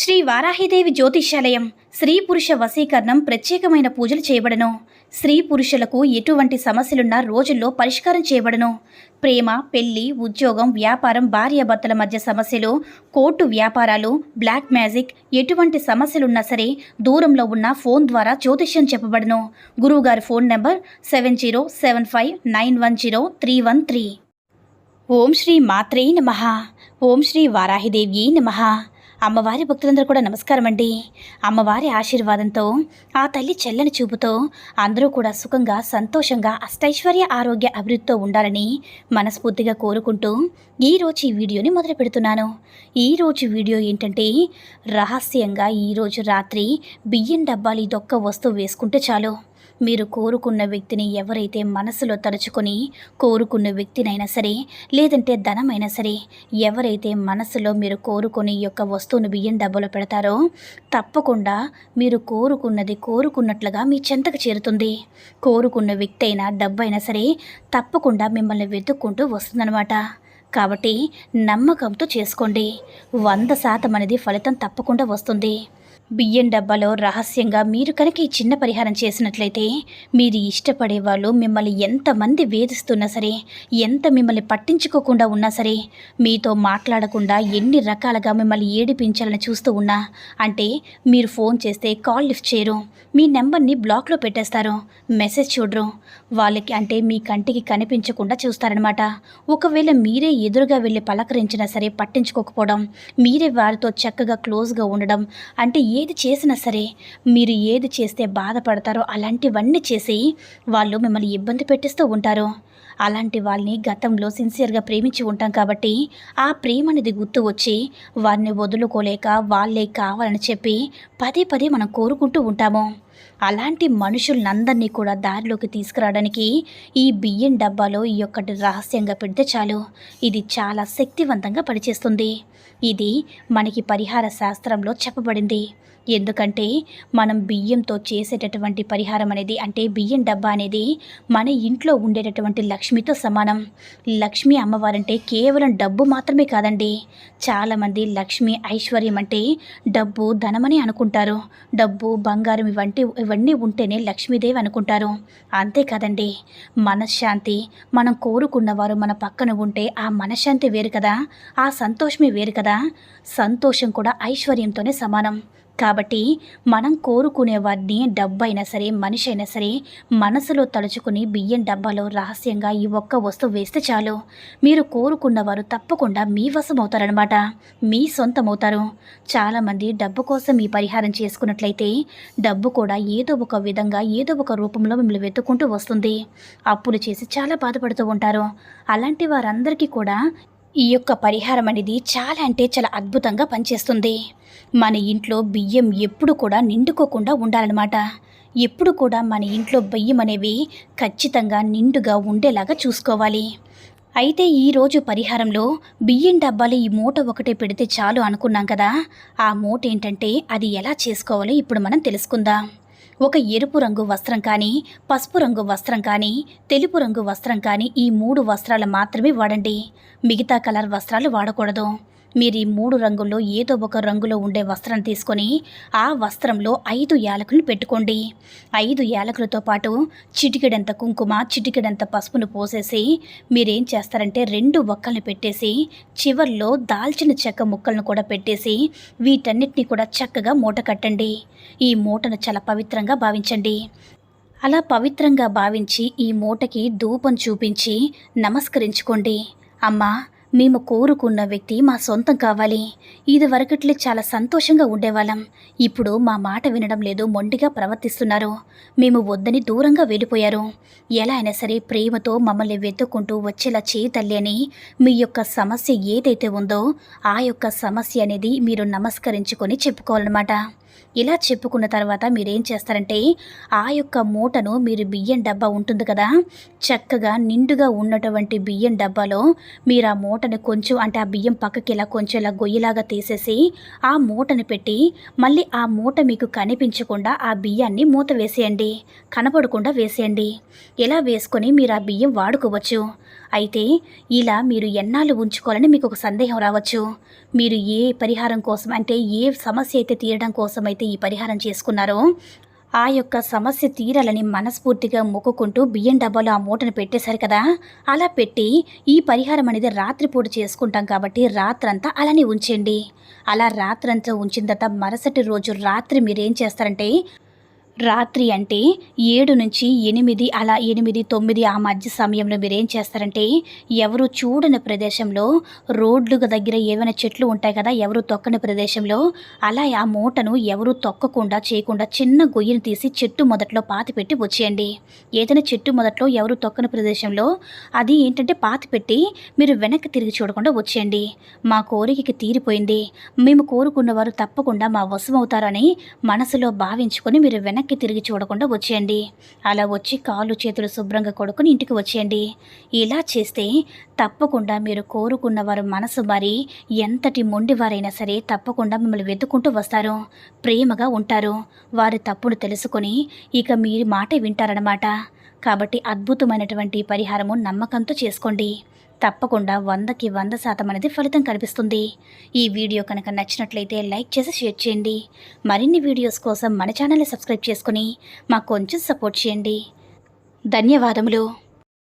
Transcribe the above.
శ్రీ వారాహిదేవి జ్యోతిష్యాలయం స్త్రీ పురుష వశీకరణం ప్రత్యేకమైన పూజలు చేయబడను. స్త్రీ పురుషులకు ఎటువంటి సమస్యలున్నా రోజుల్లో పరిష్కారం చేయబడను. ప్రేమ, పెళ్లి, ఉద్యోగం, వ్యాపారం, భార్యాభర్తల మధ్య సమస్యలు, కోర్టు వ్యాపారాలు, బ్లాక్ మ్యాజిక్, ఎటువంటి సమస్యలున్నా సరే దూరంలో ఉన్న ఫోన్ ద్వారా జ్యోతిష్యం చెప్పబడను. గురువుగారి ఫోన్ నంబర్ 7075910313. ఓం శ్రీ మాత్రే నమః. ఓం శ్రీ వారాహిదేవి నమః. అమ్మవారి భక్తులందరూ కూడా నమస్కారం అండి. అమ్మవారి ఆశీర్వాదంతో, ఆ తల్లి చెల్లని చూపుతో అందరూ కూడా సుఖంగా, సంతోషంగా, అష్టైశ్వర్య, ఆరోగ్య, అభివృద్ధితో ఉండాలని మనస్ఫూర్తిగా కోరుకుంటూ ఈరోజు ఈ వీడియోని మొదలు పెడుతున్నాను. ఈరోజు వీడియో ఏంటంటే, రహస్యంగా ఈరోజు రాత్రి బియ్యం డబ్బాలు ఇదొక్క వస్తువు వేసుకుంటే చాలు, మీరు కోరుకున్న వ్యక్తిని ఎవరైతే మనసులో తలుచుకొని, కోరుకున్న వ్యక్తినైనా సరే, లేదంటే ధనమైనా సరే, ఎవరైతే మనసులో మీరు కోరుకొని ఈ యొక్క వస్తువును బియ్యం డబ్బాలో పెడతారో తప్పకుండా మీరు కోరుకున్నది కోరుకున్నట్లుగా మీ చెంతకు చేరుతుంది. కోరుకున్న వ్యక్తి అయినా, డబ్బు అయినా సరే తప్పకుండా మిమ్మల్ని వెతుక్కుంటూ వస్తుందన్నమాట. కాబట్టి నమ్మకంతో చేసుకోండి. 100% అనేది ఫలితం తప్పకుండా వస్తుంది. బియ్యం డబ్బాలో రహస్యంగా మీరు కనుక ఈ చిన్న పరిహారం చేసినట్లయితే, మీరు ఇష్టపడే వాళ్ళు మిమ్మల్ని ఎంతమంది వేధిస్తున్నా సరే, ఎంత మిమ్మల్ని పట్టించుకోకుండా ఉన్నా సరే, మీతో మాట్లాడకుండా ఎన్ని రకాలుగా మిమ్మల్ని ఏడిపించాలని చూస్తూ ఉన్నా, అంటే మీరు ఫోన్ చేస్తే కాల్ లిఫ్ట్ చేయరు, మీ నెంబర్ని బ్లాక్లో పెట్టేస్తారు, మెసేజ్ చూడరు, వాళ్ళకి అంటే మీ కంటికి కనిపించకుండా చూస్తారనమాట. ఒకవేళ మీరే ఎదురుగా వెళ్ళి పలకరించినా సరే పట్టించుకోకపోవడం, మీరే వారితో చక్కగా క్లోజ్గా ఉండడం, అంటే ఏది చేసినా సరే మీరు ఏది చేస్తే బాధపడతారో అలాంటివన్నీ చేసి వాళ్ళు మిమ్మల్ని ఇబ్బంది పెట్టిస్తూ ఉంటారు. అలాంటి వాళ్ళని గతంలో సిన్సియర్గా ప్రేమించి ఉంటాం కాబట్టి ఆ ప్రేమ అనేది గుర్తు వచ్చి వారిని వదులుకోలేక వాళ్ళే కావాలని చెప్పి పదే పదే మనం కోరుకుంటూ ఉంటాము. అలాంటి మనుషులందరినీ కూడా దారిలోకి తీసుకురావడానికి ఈ బియ్యం డబ్బాలో ఈ ఒక్కటి రహస్యంగా పెడితే చాలు, ఇది చాలా శక్తివంతంగా పనిచేస్తుంది. ఇది మనకి పరిహార శాస్త్రంలో చెప్పబడింది. ఎందుకంటే మనం బియ్యంతో చేసేటటువంటి పరిహారం అనేది, అంటే బియ్యం డబ్బా అనేది మన ఇంట్లో ఉండేటటువంటి లక్ష్మితో సమానం. లక్ష్మీ అమ్మవారంటే కేవలం డబ్బు మాత్రమే కాదండి. చాలామంది లక్ష్మి, ఐశ్వర్యం అంటే డబ్బు, ధనమని అనుకుంటారు. డబ్బు, బంగారం ఇవన్నీ ఉంటేనే లక్ష్మీదేవి అనుకుంటారు. అంతేకాదండి, మనశ్శాంతి, మనం కోరుకున్నవారు మన పక్కన ఉంటే ఆ మనశ్శాంతి వేరు కదా, ఆ సంతోషమే వేరు కదా. సంతోషం కూడా ఐశ్వర్యంతోనే సమానం. కాబట్టి మనం కోరుకునే వారిని, డబ్బు అయినా సరే, మనిషి అయినా సరే, మనసులో తలుచుకుని బియ్యం డబ్బాలో రహస్యంగా ఈ ఒక్క వస్తువు వేస్తే చాలు, మీరు కోరుకున్నవారు తప్పకుండా మీ వశం అవుతారనమాట, మీ సొంతమవుతారు. చాలామంది డబ్బు కోసం ఈ పరిహారం చేసుకున్నట్లయితే డబ్బు కూడా ఏదో ఒక విధంగా, ఏదో ఒక రూపంలో మిమ్మల్ని వెతుక్కుంటూ వస్తుంది. అప్పులు చేసి చాలా బాధపడుతూ ఉంటారు. అలాంటి వారందరికీ కూడా ఈ యొక్క పరిహారం అనేది చాలా అంటే చాలా అద్భుతంగా పనిచేస్తుంది. మన ఇంట్లో బియ్యం ఎప్పుడు కూడా నిండుకోకుండా ఉండాలన్నమాట. ఎప్పుడు కూడా మన ఇంట్లో బియ్యం అనేవి ఖచ్చితంగా నిండుగా ఉండేలాగా చూసుకోవాలి. అయితే ఈరోజు పరిహారంలో బియ్యం డబ్బాలు ఈ మూట ఒకటే పెడితే చాలు అనుకున్నాం కదా, ఆ మూట ఏంటంటే అది ఎలా చేసుకోవాలో ఇప్పుడు మనం తెలుసుకుందాం. ఒక ఎరుపు రంగు వస్త్రం కానీ, పసుపు రంగు వస్త్రం కానీ, తెలుపు రంగు వస్త్రం కానీ, ఈ 3 వస్త్రాలు మాత్రమే వాడండి. మిగతా కలర్ వస్త్రాలు వాడకూడదు. మీరు ఈ 3 రంగుల్లో ఏదో ఒక రంగులో ఉండే వస్త్రం తీసుకొని ఆ వస్త్రంలో 5 యాలకులను పెట్టుకోండి. 5 యాలకులతో పాటు చిటికెడంత కుంకుమ, చిటికెడంత పసుపును పోసేసి మీరేం చేస్తారంటే 2 వక్కల్ని పెట్టేసి చివర్లో దాల్చిన చెక్క ముక్కలను కూడా పెట్టేసి వీటన్నిటిని కూడా చక్కగా మూట కట్టండి. ఈ మూటను చాలా పవిత్రంగా భావించండి. అలా పవిత్రంగా భావించి ఈ మూటకి ధూపం చూపించి నమస్కరించుకోండి. అమ్మా, మేము కోరుకున్న వ్యక్తి మా సొంతం కావాలి. ఇదివరకట్లే చాలా సంతోషంగా ఉండేవాళ్ళం, ఇప్పుడు మా మాట వినడం లేదు, మొండిగా ప్రవర్తిస్తున్నారు, మేము వద్దని దూరంగా వెళ్ళిపోయారు. ఎలా అయినా సరే ప్రేమతో మమ్మల్ని వెతుక్కుంటూ వచ్చేలా చేయి తల్లి అని మీ యొక్క సమస్య ఏదైతే ఉందో ఆ యొక్క సమస్య అనేది మీరు నమస్కరించుకొని చెప్పుకోవాలన్నమాట. ఇలా చెప్పుకున్న తర్వాత మీరేం చేస్తారంటే, ఆ యొక్క మూటను మీరు బియ్యం డబ్బా ఉంటుంది కదా, చక్కగా నిండుగా ఉన్నటువంటి బియ్యం డబ్బాలో మీరు ఆ మూటను కొంచెం, అంటే ఆ బియ్యం పక్కకి ఇలా కొంచెం ఇలా గొయ్యిలాగా తీసేసి ఆ మూటను పెట్టి మళ్ళీ ఆ మూట మీకు కనిపించకుండా ఆ బియ్యాన్ని మూత వేసేయండి, కనపడకుండా వేసేయండి. ఇలా వేసుకొని మీరు ఆ బియ్యం వాడుకోవచ్చు. అయితే ఇలా మీరు ఎన్నాళ్ళు ఉంచుకోవాలని మీకు ఒక సందేహం రావచ్చు. మీరు ఏ పరిహారం కోసం అంటే ఏ సమస్య అయితే తీరడం కోసం అయితే ఈ పరిహారం చేసుకున్నారో ఆ యొక్క సమస్య తీరాలని మనస్ఫూర్తిగా మొక్కుకుంటూ బియ్యం డబ్బాలో ఆ మూటను పెట్టేశారు కదా, అలా పెట్టి ఈ పరిహారం అనేది రాత్రిపూట చేసుకుంటాం కాబట్టి రాత్రంతా అలానే ఉంచండి. అలా రాత్రంతా ఉంచిన తర్వాత మరుసటి రోజు రాత్రి మీరేం చేస్తారంటే రాత్రి అంటే 7-8 అలా 8, 9 ఆ మధ్య సమయంలో మీరేం చేస్తారంటే ఎవరు చూడని ప్రదేశంలో రోడ్లు దగ్గర ఏవైనా చెట్లు ఉంటాయి కదా, ఎవరు తొక్కని ప్రదేశంలో అలా ఆ మూటను ఎవరు తొక్కకుండా చేయకుండా చిన్న గొయ్యిని తీసి చెట్టు మొదట్లో పాతిపెట్టి వచ్చేయండి. ఏదైనా చెట్టు మొదట్లో ఎవరు తొక్కని ప్రదేశంలో అది ఏంటంటే పాతిపెట్టి మీరు వెనక్కి తిరిగి చూడకుండా వచ్చేయండి. మా కోరికకి తీరిపోయింది, మేము కోరుకున్నవారు తప్పకుండా మా వశమవుతారని మనసులో భావించుకొని మీరు వెనక్కి తిరిగి చూడకుండా వచ్చేయండి. అలా వచ్చి కాళ్ళు చేతులు శుభ్రంగా కొడుకుని ఇంటికి వచ్చేయండి. ఇలా చేస్తే తప్పకుండా మీరు కోరుకున్న వారు మనసు మరి ఎంతటి మొండివారైనా సరే తప్పకుండా మిమ్మల్ని వెతుక్కుంటూ వస్తారు, ప్రేమగా ఉంటారు. వారి తప్పును తెలుసుకొని ఇక మీ మాట వింటారన్నమాట. కాబట్టి అద్భుతమైనటువంటి పరిహారము నమ్మకంతో చేసుకోండి. తప్పకుండా 100కి 100% అనేది ఫలితం కనిపిస్తుంది. ఈ వీడియో కనుక నచ్చినట్లయితే లైక్ చేసి షేర్ చేయండి. మరిన్ని వీడియోస్ కోసం మన ఛానల్ని సబ్స్క్రైబ్ చేసుకుని మాకు కొంచెం సపోర్ట్ చేయండి. ధన్యవాదములు.